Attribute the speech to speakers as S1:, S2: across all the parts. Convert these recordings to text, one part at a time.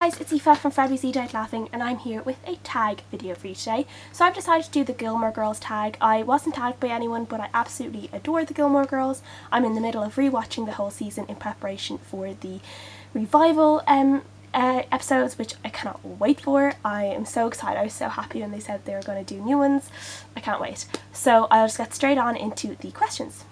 S1: Guys, it's Aoife from Fred We Died Laughing, and I'm here with a tag video for you today. So I've decided to do the Gilmore Girls tag. I wasn't tagged by anyone, but I absolutely adore the Gilmore Girls. I'm in the middle of rewatching the whole season in preparation for the revival episodes, which I cannot wait for. I am so excited. I was so happy when they said they were going to do new ones. I can't wait. So I'll just get straight on into the questions.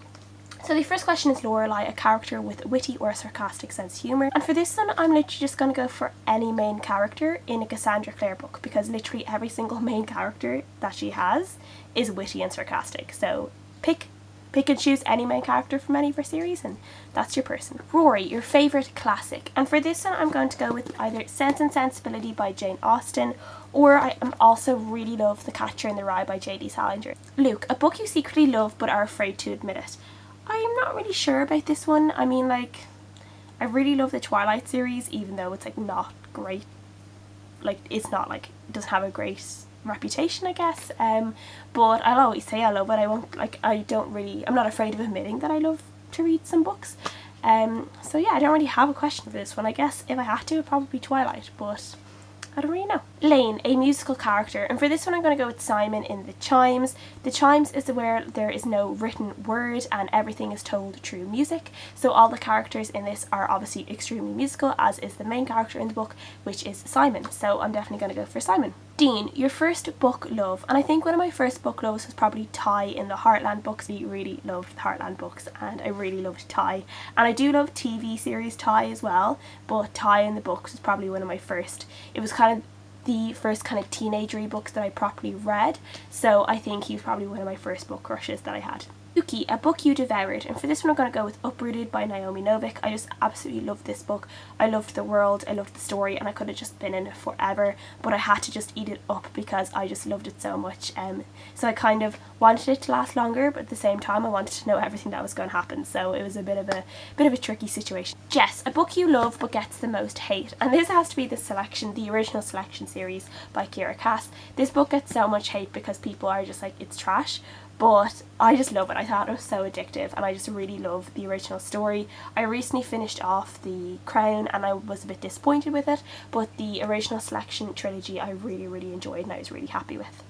S1: So the first question is Lorelai, a character with a witty or a sarcastic sense of humour. And for this one, I'm literally just going to go for any main character in a Cassandra Clare book, because literally every single main character that she has is witty and sarcastic. So pick and choose any main character from any of her series and that's your person. Rory, your favourite classic. And for this one, I'm going to go with either Sense and Sensibility by Jane Austen, or I also really love The Catcher in the Rye by J.D. Salinger. Luke, a book you secretly love but are afraid to admit it. I'm not really sure about this one. I mean, like, I really love the Twilight series, even though it's like not great. Like, it's not like, it doesn't have a great reputation, I guess. But I'll always say I love it. I won't, like, I'm not afraid of admitting that I love to read some books. So yeah, I don't really have a question for this one. I guess if I had to, it'd probably be Twilight, but I don't really know. Lane, a musical character, and for this one I'm going to go with Simon in The Chimes. The Chimes is where there is no written word and everything is told through music, so all the characters in this are obviously extremely musical, as is the main character in the book, which is Simon, so I'm definitely going to go for Simon. Dean, your first book love, and I think one of my first book loves was probably Ty in the Heartland books. I really loved the Heartland books and I really loved Ty, and I do love TV series Ty as well, but Ty in the books was probably one of my first. It was kind of the first kind of teenagery books that I properly read, so I think he was probably one of my first book crushes that I had. Sooki, a book you devoured, and for this one I'm going to go with Uprooted by Naomi Novik. I just absolutely loved this book. I loved the world, I loved the story, and I could have just been in it forever, but I had to just eat it up because I just loved it so much. So I kind of wanted it to last longer, but at the same time I wanted to know everything that was going to happen, so it was a bit of a tricky situation. Jess, a book you love but gets the most hate, and this has to be the original Selection series by Kiera Cass. This book gets so much hate because people are just like, it's trash, but I just love it. I thought it was so addictive and I just really love the original story. I recently finished off The Crown and I was a bit disappointed with it, but the original Selection trilogy I really enjoyed and I was really happy with.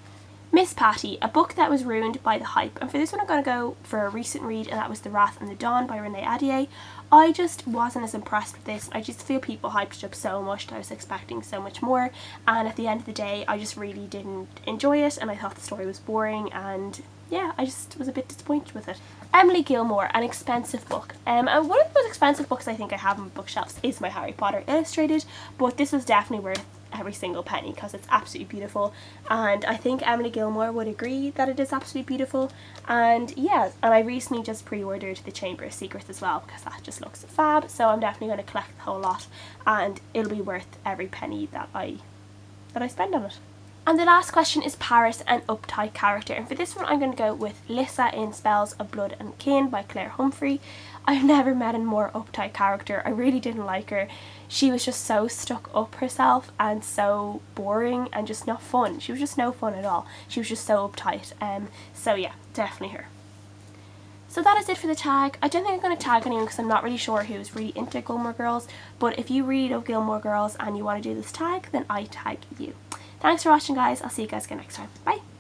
S1: Miss Patty, a book that was ruined by the hype, and for this one I'm going to go for a recent read, and that was The Wrath and the Dawn by Renee Ahdieh. I just wasn't as impressed with this. I just feel people hyped it up so much that I was expecting so much more, and at the end of the day I just really didn't enjoy it and I thought the story was boring, and yeah, I just was a bit disappointed with it. Emily Gilmore, an expensive book. And one of the most expensive books I think I have on bookshelves is my Harry Potter Illustrated, but this was definitely worth every single penny because it's absolutely beautiful, and I think Emily Gilmore would agree that it is absolutely beautiful. And yeah, and I recently just pre-ordered The Chamber of Secrets as well because that just looks fab, so I'm definitely going to collect the whole lot and it'll be worth every penny that I spend on it. And the last question is Paris, an uptight character, and for this one I'm going to go with Lissa in Spells of Blood and Kin by Claire Humphrey. I've never met a more uptight character. I really didn't like her. She was just so stuck up herself and so boring and just not fun. She was just no fun at all. She was just so uptight. So yeah, definitely her. So that is it for the tag. I don't think I'm going to tag anyone because I'm not really sure who's really into Gilmore Girls, but if you really love Gilmore Girls and you want to do this tag, then I tag you. Thanks for watching guys, I'll see you guys again next time. Bye!